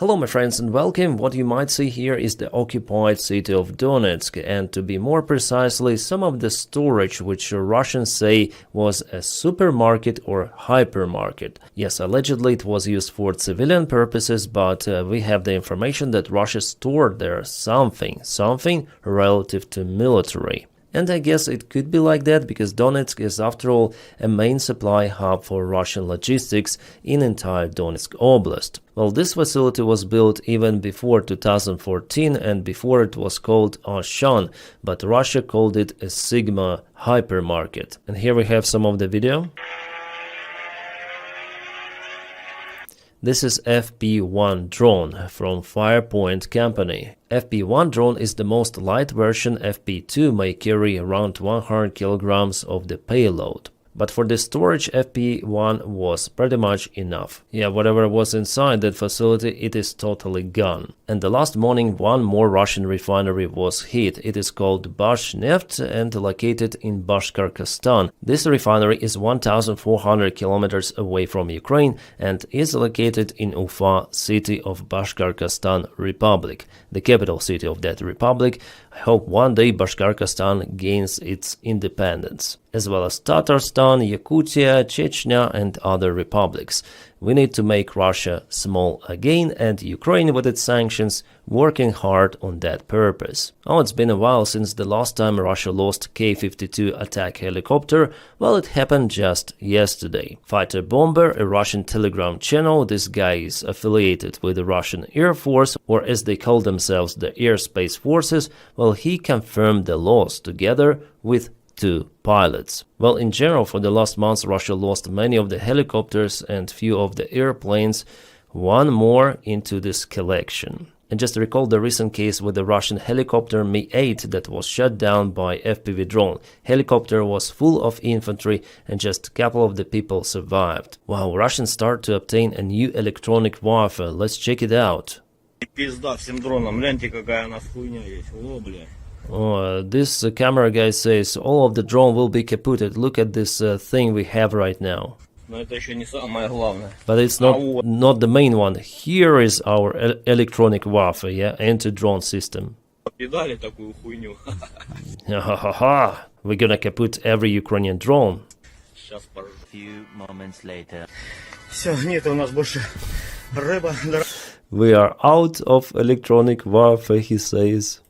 Hello my friends and welcome. What you might see here is the occupied city of Donetsk, and to be more precisely, some of the storage which Russians say was a supermarket or hypermarket. Yes, allegedly it was used for civilian purposes, but we have the information that Russia stored there something relative to military. And I guess it could be like that because Donetsk is after all a main supply hub for Russian logistics in entire Donetsk Oblast. Well, this facility was built even before 2014 and before it was called Ashan, but Russia called it a Sigma hypermarket. And here we have some of the video. This is FP1 drone from Firepoint company. FP1 drone is the most light version. FP2 may carry around 100 kilograms of the payload. But for the storage, FP1 was pretty much enough. Yeah, whatever was inside that facility, it is totally gone. And the last morning, one more Russian refinery was hit. It is called Bashneft and located in Bashkortostan. This refinery is 1,400 kilometers away from Ukraine and is located in Ufa city of Bashkortostan Republic, the capital city of that republic. I hope one day Bashkortostan gains its independence, as well as Tatarstan, Yakutia, Chechnya and other republics. We need to make Russia small again, and Ukraine with its sanctions working hard on that purpose. Oh, it's been a while since the last time Russia lost K-52 attack helicopter. Well, it happened just yesterday. Fighter Bomber, a Russian Telegram channel, this guy is affiliated with the Russian Air Force, or as they call themselves, the Airspace Forces. Well, he confirmed the loss together with 2 pilots. Well, in general, for the last months, Russia lost many of the helicopters and few of the airplanes, one more into this collection. And just recall the recent case with the Russian helicopter Mi-8 that was shot down by FPV drone. Helicopter was full of infantry and just a couple of the people survived. Wow, Russians start to obtain a new electronic warfare. Let's check it out. Oh, this camera guy says all of the drone will be kaputted. Look at this thing we have right now. But it's not the main one. Here is our electronic warfare, yeah, anti-drone system. We're gonna kaput every Ukrainian drone. Few moments later. We are out of electronic warfare, he says.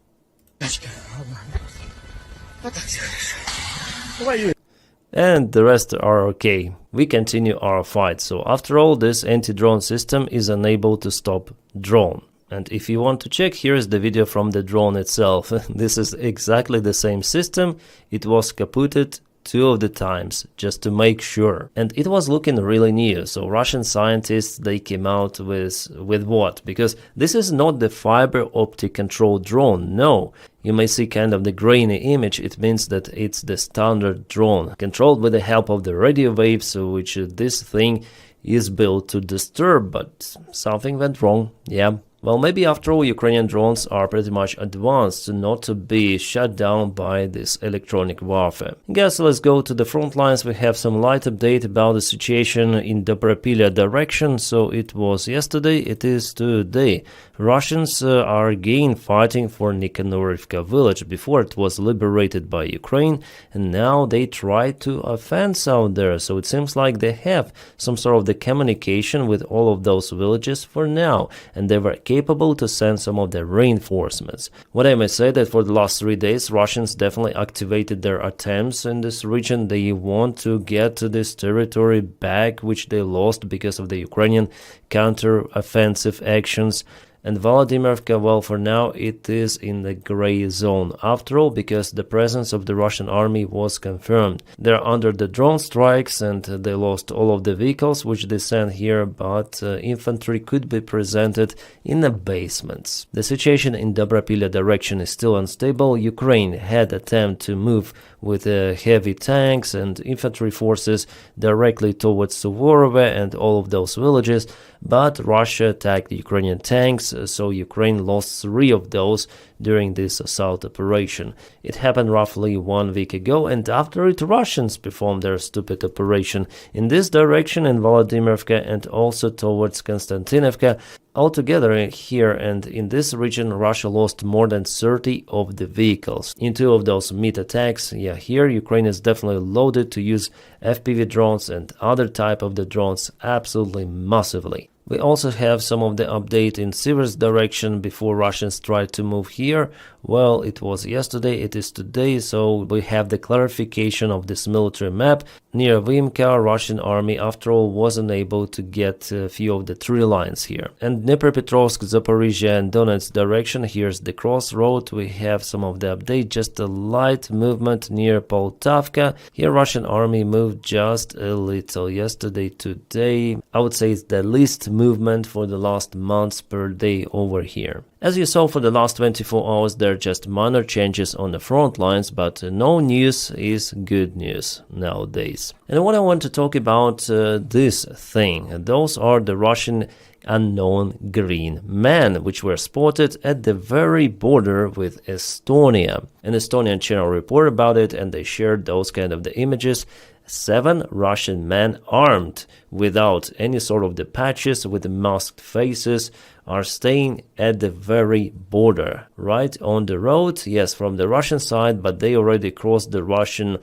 And the rest are okay. We continue our fight. So after all, this anti-drone system is unable to stop drone. And if you want to check, here is the video from the drone itself. This is exactly the same system. It was kaputted 2 of the times, just to make sure. And it was looking really new. So Russian scientists, they came out with what? Because this is not the fiber optic controlled drone, no. You may see kind of the grainy image. It means that it's the standard drone, controlled with the help of the radio waves, which this thing is built to disturb, but something went wrong, yeah. Well, maybe after all, Ukrainian drones are pretty much advanced not to be shut down by this electronic warfare. I guess let's go to the front lines. We have some light update about the situation in Dobropilya direction. So it was yesterday, it is today. Russians are again fighting for Nikonorivka village. Before it was liberated by Ukraine, and now they try to offense out there. So it seems like they have some sort of the communication with all of those villages for now, and they were capable to send some of the reinforcements. What I may say that for the last 3 days, Russians definitely activated their attempts in this region. They want to get to this territory back, which they lost because of the Ukrainian counter-offensive actions. And Volodymyrka, well, for now it is in the gray zone. After all, because the presence of the Russian army was confirmed. They're under the drone strikes and they lost all of the vehicles which they sent here, but infantry could be presented in the basements. The situation in Dobropilya direction is still unstable. Ukraine had attempt to move with heavy tanks and infantry forces directly towards Suvorove and all of those villages, but Russia attacked the Ukrainian tanks, so Ukraine lost 3 of those during this assault operation. It happened roughly 1 week ago, and after it, Russians performed their stupid operation in this direction in Volodymyrka and also towards Konstantinovka. Altogether here and in this region, Russia lost more than 30 of the vehicles. In 2 of those meat attacks, yeah, here Ukraine is definitely loaded to use FPV drones and other type of the drones absolutely massively. We also have some of the update in Siversk direction before Russians tried to move here. Well, it was yesterday, it is today, so we have the clarification of this military map. Near Vimka, Russian army after all wasn't able to get a few of the 3 lines here. And Dnipropetrovsk, Zaporizhia and Donetsk direction, here's the crossroad. We have some of the update, just a light movement near Poltavka. Here Russian army moved just a little yesterday, today. I would say it's the least movement for the last months per day over here. As you saw for the last 24 hours, there are just minor changes on the front lines, but no news is good news nowadays. And what I want to talk about this thing, those are the Russian unknown green men, which were spotted at the very border with Estonia. An Estonian channel reported about it and they shared those kind of the images. 7 Russian men armed without any sort of the patches, with the masked faces, are staying at the very border, right on the road, yes, from the Russian side, but they already crossed the Russian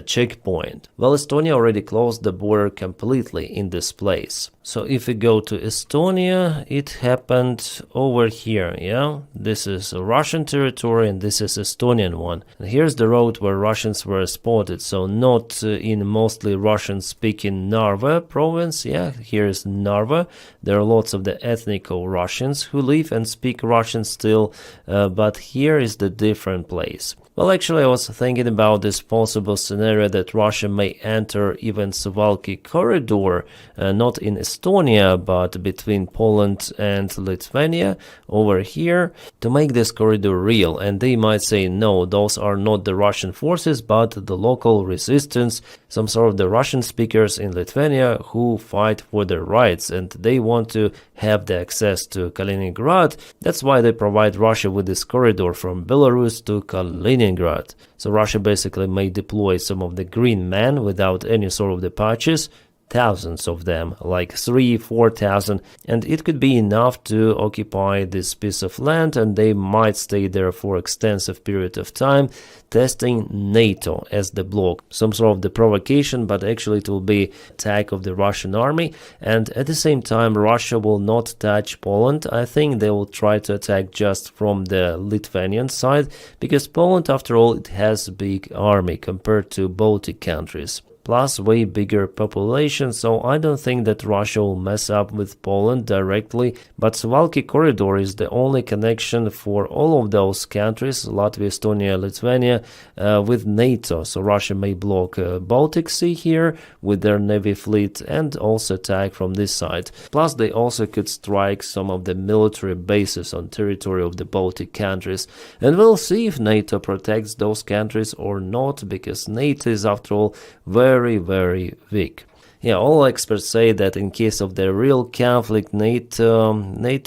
checkpoint. Well, Estonia already closed the border completely in this place. So if we go to Estonia, it happened over here, yeah? This is Russian territory and this is Estonian one. And here's the road where Russians were spotted, so not in mostly Russian-speaking Narva province, yeah, here's Narva. There are lots of the ethnical Russians who live and speak Russian still, but here is the different place. Well, actually, I was thinking about this possible scenario that Russia may enter even Suwalki corridor, not in Estonia, but between Poland and Lithuania over here, to make this corridor real. And they might say, no, those are not the Russian forces, but the local resistance, some sort of the Russian speakers in Lithuania who fight for their rights, and they want to have the access to Kaliningrad. That's why they provide Russia with this corridor from Belarus to Kaliningrad. So Russia basically may deploy some of the green men without any sort of the patches, thousands of them, like 3,000-4,000, and it could be enough to occupy this piece of land, and they might stay there for extensive period of time, testing NATO as the bloc. Some sort of the provocation, but actually it will be attack of the Russian army, and at the same time Russia will not touch Poland. I think they will try to attack just from the Lithuanian side, because Poland, after all, it has a big army compared to Baltic countries. Plus way bigger population, so I don't think that Russia will mess up with Poland directly, but Suwalki corridor is the only connection for all of those countries, Latvia, Estonia, Lithuania, with NATO, so Russia may block Baltic Sea here with their navy fleet and also attack from this side. Plus they also could strike some of the military bases on territory of the Baltic countries, and we'll see if NATO protects those countries or not, because NATO is after all very, very weak. Yeah, all experts say that in case of the real conflict, NATO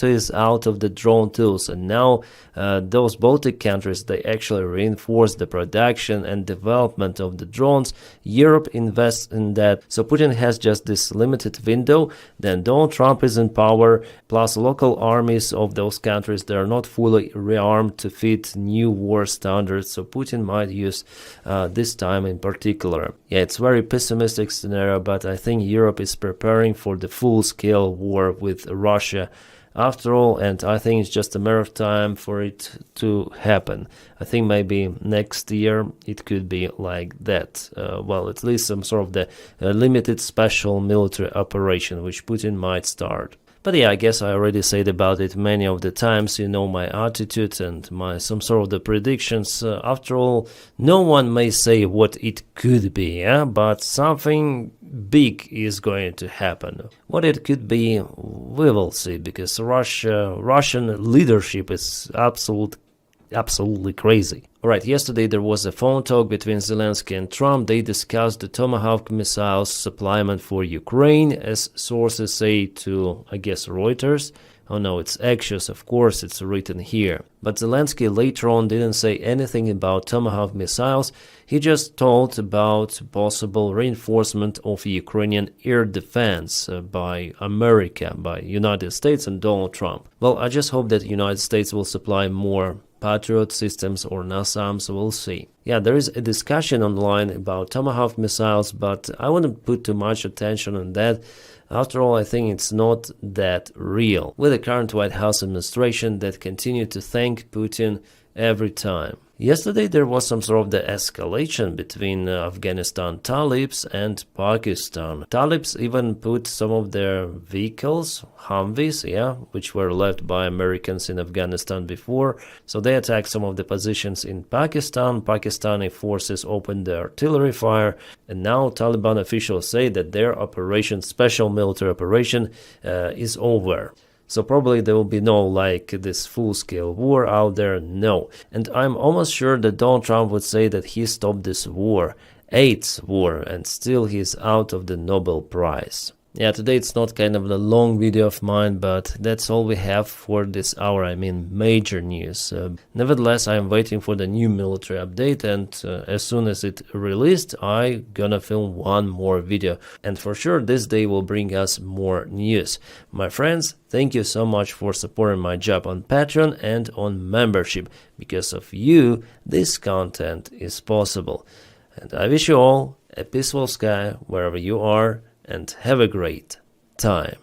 is out of the drone tools, and now those Baltic countries, they actually reinforce the production and development of the drones. Europe invests in that, so Putin has just this limited window. Then Donald Trump is in power, plus local armies of those countries, they are not fully rearmed to fit new war standards, so Putin might use this time in particular. Yeah, it's very pessimistic scenario, but I think Europe is preparing for the full-scale war with Russia after all, and I think it's just a matter of time for it to happen. I think maybe next year it could be like that. Well, at least some sort of the limited special military operation which Putin might start. But yeah, I guess I already said about it many of the times, you know my attitude and my some sort of the predictions. After all, no one may say what it could be, yeah? But something big is going to happen. What it could be, we will see, because Russian leadership is absolutely crazy. Alright, yesterday there was a phone talk between Zelensky and Trump. They discussed the Tomahawk missiles supplyment for Ukraine, as sources say to, I guess, Reuters. Oh no, it's anxious, of course, it's written here. But Zelensky later on didn't say anything about Tomahawk missiles, he just told about possible reinforcement of Ukrainian air defense by America, by United States and Donald Trump. Well, I just hope that United States will supply more Patriot systems or NASAMS, we'll see. Yeah, there is a discussion online about Tomahawk missiles, but I wouldn't put too much attention on that. After all, I think it's not that real, with the current White House administration that continue to thank Putin every time. Yesterday there was some sort of the escalation between Afghanistan Talibs and Pakistan. Talibs even put some of their vehicles, Humvees, which were left by Americans in Afghanistan before. So they attacked some of the positions in Pakistan. Pakistani forces opened their artillery fire, and now Taliban officials say that their operation, special military operation, is over. So probably there will be no this full-scale war out there, no. And I'm almost sure that Donald Trump would say that he stopped this war, AIDS war, and still he's out of the Nobel Prize. Yeah, today it's not kind of a long video of mine, but that's all we have for this hour, I mean major news. Nevertheless, I'm waiting for the new military update, and as soon as it released, I'm gonna film one more video. And for sure, this day will bring us more news. My friends, thank you so much for supporting my job on Patreon and on membership. Because of you, this content is possible. And I wish you all a peaceful sky wherever you are, and have a great time.